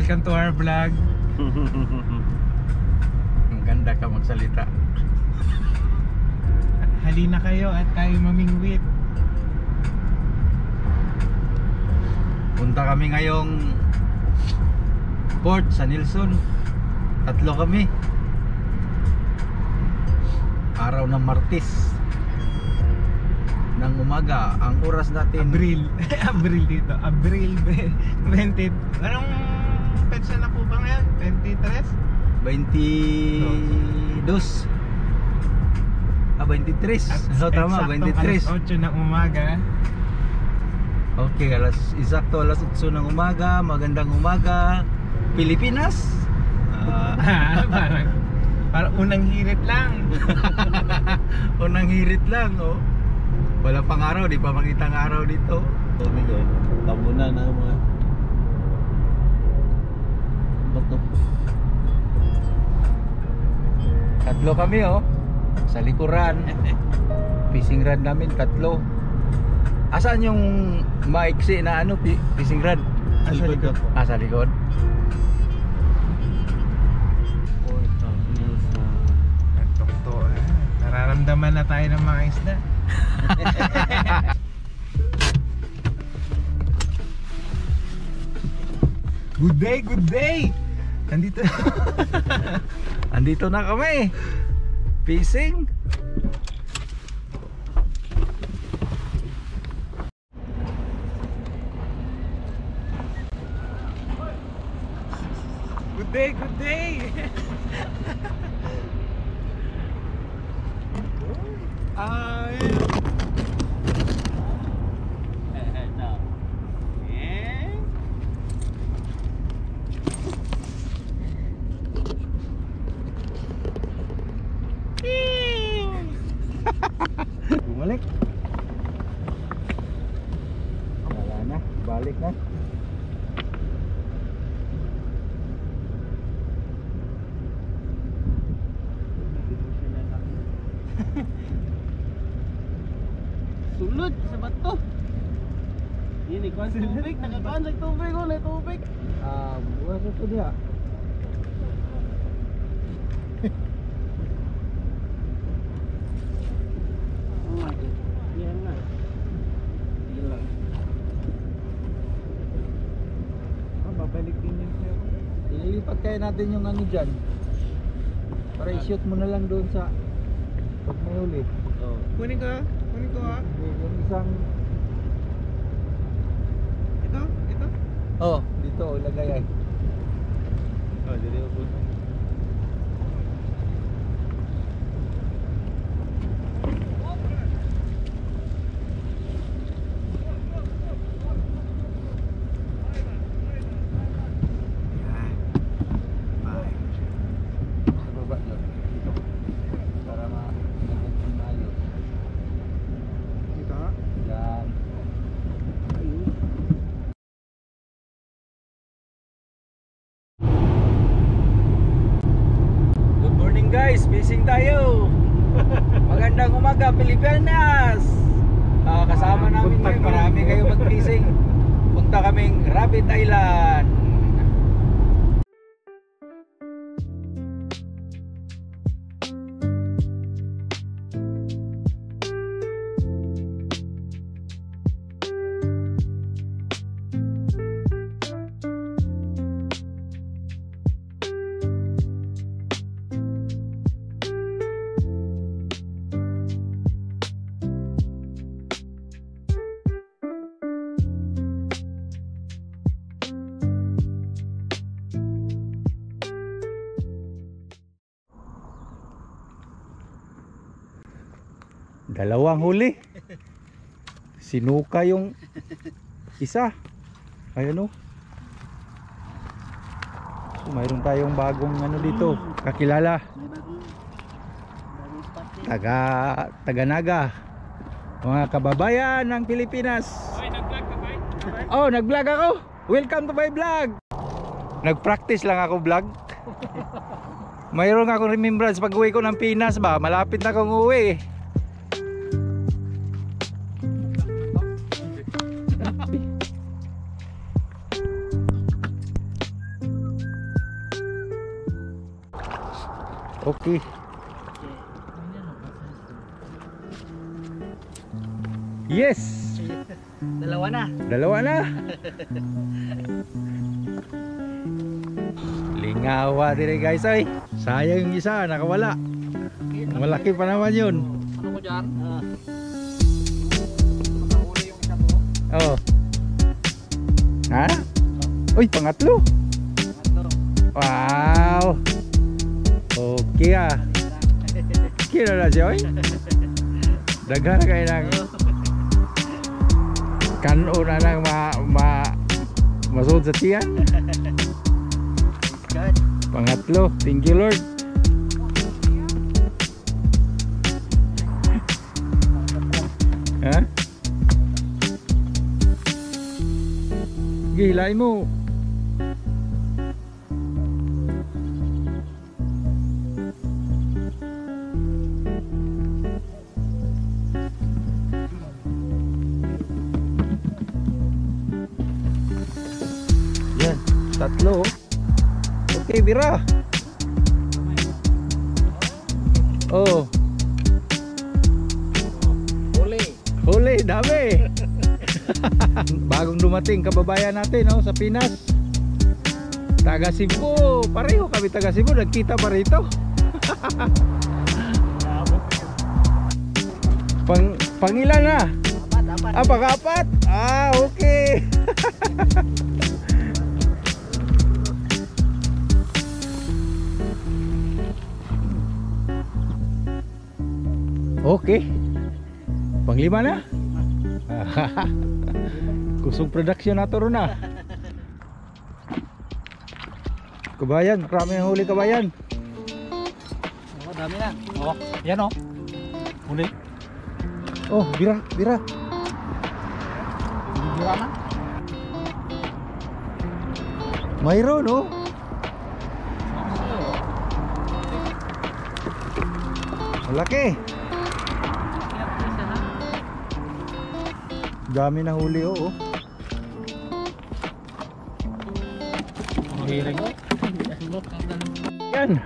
welcome to our vlog. Ang ganda ka magsalita. Halina kayo at tayo mamingwit. Punta kami ngayong port sa Nilson. 3 kami. Araw ng Martes ng umaga. Ang oras natin Abril. Abril dito. Abril 20. Anong petsa na po ba ngayon? 23? 22. 23. So tama, 23. Alas 8 ng umaga. Okay, eksakto alas 8 ng umaga. Magandang umaga Pilipinas. Parang unang hirit lang. Unang hirit lang, oh. Wala pang araw, di pa makita ang araw dito. Sabi ko, tabunan ng mga bato. 3 kami, oh. Sa likuran. Fishing rod namin 3. Asaan yung maiksi na ano, fishing rod? Sa likod. Sa likod. Nararamdaman na tayo ng mga isda. Good day, good day. Andito. Andito na kami. Fishing. Good day, good day. Bumalik. Wala na, balik na. Sulod sa bato. Ini kuan tubig, nakakuan sa tubig, oh, na tubig. Buwas ito dia. Oh my god. Yan na. Gila. Babalik din yan sir. Ililipat kaya natin yung ano dyan. Para i-shoot mo na lang doon sa pag may huli. Oh. Kunin ko ha. Yung isang Ito. dito lagay ay. Oh, jadi ako. Sa baba doon. Dito. Para maayos. Ito ha. Yan. Good morning guys, fishing tayo. Magandang umaga Pilipinas. Kasama namin ngayon, marami kayo mag-fishing. Punta kaming Rabbit Island. Dalawang huli. Sinuka yung isa. Ayan o. So mayroon tayong bagong ano dito, kakilala. Taga-naga. Mga kababayan ng Pilipinas. Oy, nag-vlog ka ba? Oh, nag-vlog ako. Welcome to my vlog. Nag-practice lang ako vlog. Mayroon akong remembrance pag uwi ko ng Pinas ba. Malapit na akong uwi. Okay. Yes. Dalawa na. Dalawa na. Lingawa dire guys ay. Sayang yung isa nakawala. Malaki pa naman yun. Ano ko dyan? Nakahuli yung isa po. Oh. Ha? Uy, pangatlo. Wow. Okay ah. Kino na siya oy. Daghan kayo ng kanon na lang masud sa tiyan. Pangatlo. Thank you Lord. Ha? Gilain mo. Yan, tatlo. Okay, bira. Oh. Huli, dami. Bagong dumating kababayan natin sa Pinas. Taga Cebu, pareho kami taga Cebu, nagkita pa rito. Pangilan na? Apat. Pang-apat? Okay. Okay. Panglima na? Kusog production na to ron na. Kabayan, marami ang huli kabayan. Oh, dami na. Oh, yan oh. Huli. Oh, bira. Bira na. Mayroon oh. Malaki. Dami na huli oh. Hiring. Yan.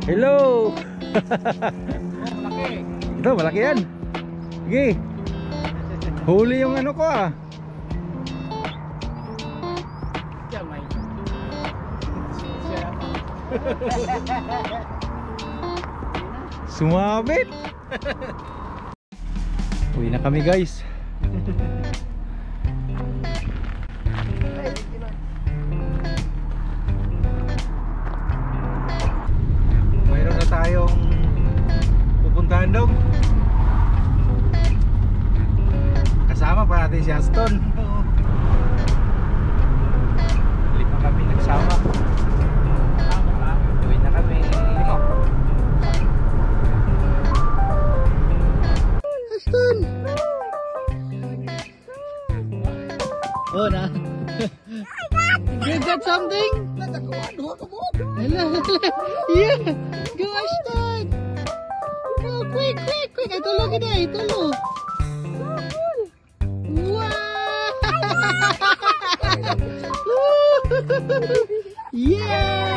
Hello. Malaki. Ito malaki yan. Sige. Huli yung ano ko ah. Yan may. Sumabit. Uwi na kami guys. Mayroon na tayong pupuntahan daw. Kasama pa natin si Aston. Lima kami nagsama. Uwi na kami. Aston! Oh na. You got something? Yeah. Go Ashton. Oh, quick. Itulog kita, itulog. Wow! Yeah!